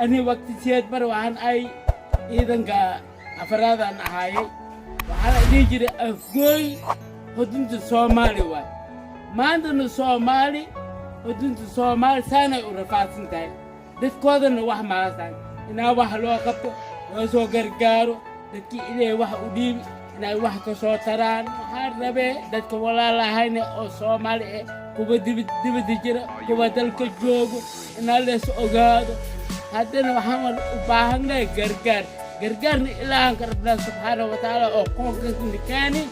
أنا وقت سيد بر وعن أي إذا كا أفراد أنا هاي وعلى نيجي أفقي هدنت الصومالي واي ما عندنا الصومالي هدنت الصومالي سنة ورفعت سنتين ده كودن واحد ما سان إنا واحد لو قبته وسو غرغارو دكي إلي واحد أديم إنا واحد كسو تران حربة دك ولا لا هين أو صومالي كوبا دب دجرا كوبا دلك جوجو إنا لس أوغادو هذا محمد وباهنا غرغار غرغار إلى أن ربنا سبحانه وتعالى أو كونك نكاني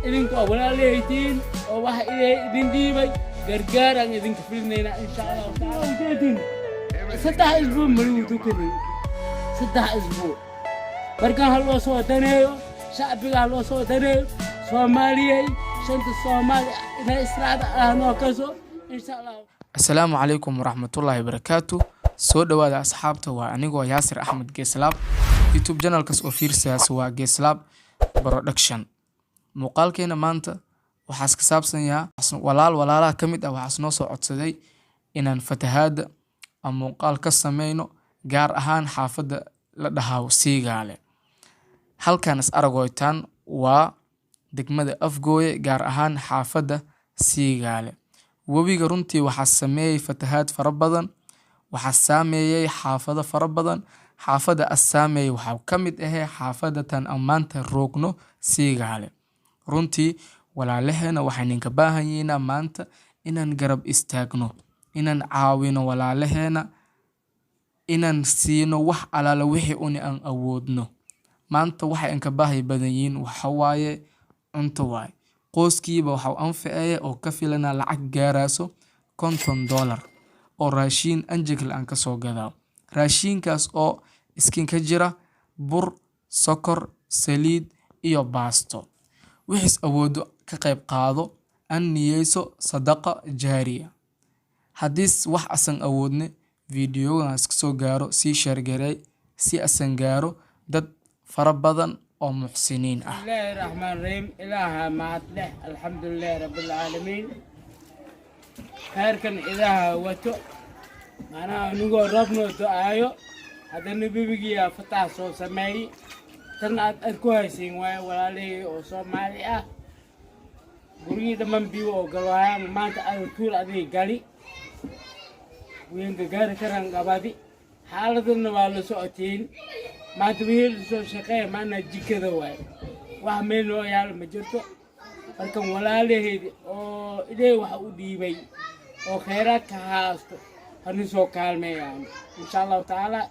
إنكم ولا ليتين أو واحد إلي إدين ديبي غرغار أن إدين كفلنا إن شاء الله تعالى ستة أسبوع مريض كذي ستة أسبوع بركان هلو صوتنايو شعبي هلو صوتنايو سومالية شنت الصومالي إن إسرائيل أهنا كذا إن شاء الله. السلام عليكم ورحمة الله وبركاته. سود وهذا أصحابته وأنيقو ياسر أحمد جيسلاب يوتيوب channel كاس أوفيرسيا سوا جيسلاب برودكشن مقال كينا مانتا وحاس كساب سنيا ولا كميد أو حاس نوصو عدسدي إنان فتهاد أما مقال كسامينو gaar ahaan xaafada la dhahaw Siigaale halkan is aragoytaan waa degmada Afgooye gaar ahaan xaafada Siigaale wabiga runtii waxa sameeyay fatahaad fara badan waxa saameeyay xaafada fara badan xaafada asaameey waxa kamid ah xaafadatan amaanta roogno Siigaale runtii walaalaheena waxay ninka baahanyiina maanta inaan garab istaagno inaan caawino walaalaheena inaan siino wax alaala wixii aan awoodno maanta waxa aan ka baahay badan yihiin waxa waaye cunto waay qoyskiiba waxa uu anfacay oo ka filana lacag gaarayso $50 oo raashin anjigl aan ka soo gadaa raashinkaas oo iskin ka jira bur sokor saliid iyo baasto wixii awoodo ka qayb qaado an niyeyso sadaqa jaariya hadis wax asan awoodne فيديوغان سكسو غارو سي شارغاري سي أسنغارو داد فربادان أو محسنين بسم الله الرحمن الرحيم إله معتله الحمد لله رب العالمين خير كان إله واتو معنا نقول ربنا دعايو هذا النبي بيجي فتح صو سماي تنا أركوهسين ولا لي أو صومالي قرية من بيو قالوا ما أنت طول أدي قالي وين قاعد كران قبادي حالتنا والله سوتين ما تبيل سو شقة ما نجي كذا واي وعملوا يال مجرته لكن ولا له أو إذا وحودي بي أو خيرك كهاست هنسو كالمي يعني إن شاء الله تعالى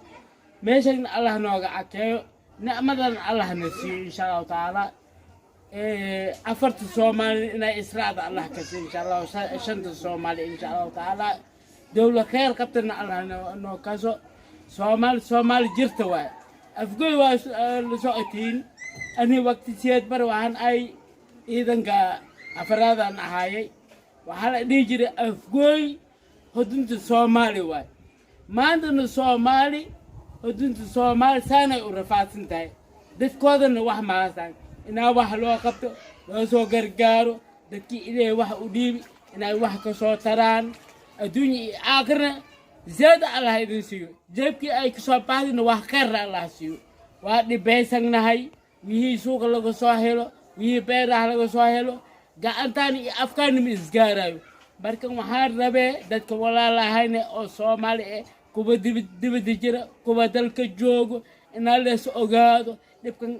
ماشين الله نوجع كيو نعمة الله نسي إن شاء الله تعالى أفرت الصومال إن إسرائيل الله كسي إن شاء الله شنت الصومال إن شاء الله تعالى دولة خير كابتن الله إنه كذا صومال جرتوا أفقي وسوتين أنا وقت سيد بر وعن أي إذا كا أفراد أنا هاي وحلا نيجي أفقي هدنت الصومالي واي ما عندنا الصومالي هدنت الصومالي سنة ورفعت سنتين ده كودن واحد ما سان إنا واحد لو قبته وسو غرغارو دكي إلي واحد أديم إنا واحد كسو تران الدنيا آخرنا زاد الله يدين سيو جبكي أي كسر بعد نواه خير الله سيو وقت بيسنا هاي ويه سوق لغو سواهلو ويه بيرة لغو سواهلو قانتاني أفكار مزجارة بركة محار ربع دتك ولا لا هين أو صومالي كوبا دب دجرا كوبا دلك جوجو إن الله سأوغادو نبكن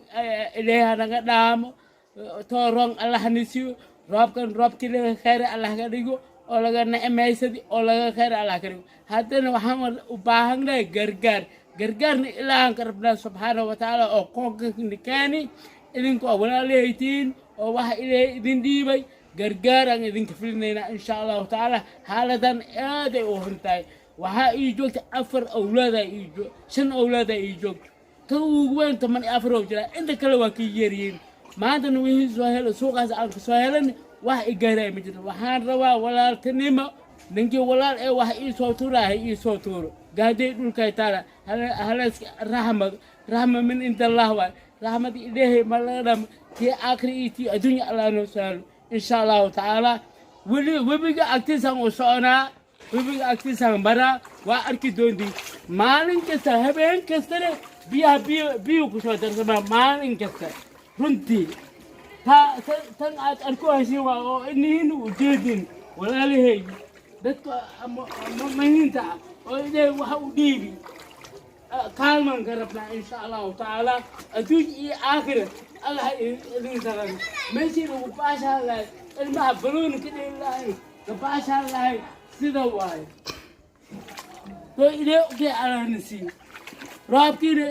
إليها نقدام تورون الله نسيو رب كله خير الله كديجو olaga naemeysadi olaga khayr Allah karim hadana waxaan u baahanay gargaarna ilaahan rabbana subhanahu wa ta'ala oo qoonka nikaani idinku wala leeytiin oo wax ilaahay idin diibay gargaaran idin kafilnayna insha Allah ta'ala haladan aad ay u huntay waxa ii joogta 4 awlaad ay ii 5 awlaad ay ii joogta ka ugu weyn 4 oo jira inta kale waa ka yeeriin maanta wixii soo helo suuqaas aan ka soo helan wax igaaray ma jiro waxaan rabaa walaaltinimo ninkii walaal ee wax ii soo tuurahay ii soo tuuro gaadhay dhulkay taala halaas rahma min inta Allah wa rahmad ilaahi maladam ti akhriiti addunya Allah noo saalo insha Allah ta'ala wali wabiga agtiisan oo soconaa webiga agtiisaan maraa waa arki doontiin maalin kasta habeen kastana biyo ku soo darsamaa maalin kasta runtii tan aad arku haysiin waa oo inihiin u jeedin walaalahey dadka mahinta ah oo ilaahay waxa u dhiibi kaalmaan ka rabnaa insha allahu tacaala adduun iyo aakhira allah idin saran meeshii lagu baashaan lahay ilmaha balooni ka dheli lahay ka baashaan lahay sida waaye oo ilaahay ogay allahna siiyo roobkiina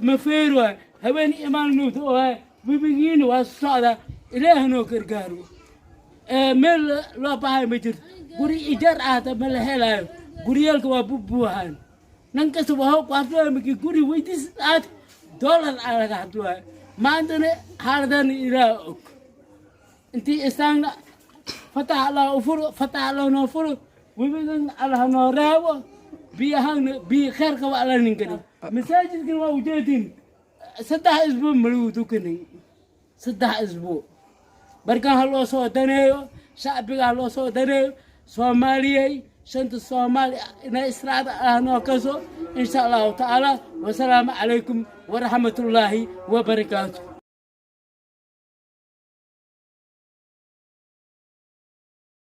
ma feer waay habeen imaan nuuta oo webigiina waa socdaa ilaahanoo gargaaro meel loo bahay ma jirto guri ijaar ahta ma la helaayo guryaalka waa bubuuxaan nan kasta waa ku hadlaya markii guri weydiis aad dollar laga hadlaya maantana xaaladan ilaa og intii istaagna fatax allah u furo fatax allah noo furo webigan allah noo reebo biyahana biyo kheerka waa alla ninkani masaajidkan waa ujeedin 3 isbuuc malagu tukanin 3 isbuuc barkan ha loo soo daneeyo shacbiga ha loo soo daneeyo soomaaliyey shanta soomaali inay israada noo kaso insha allahu tacaala wasalaamu calaykum waraxmatullaahi wabarakaatu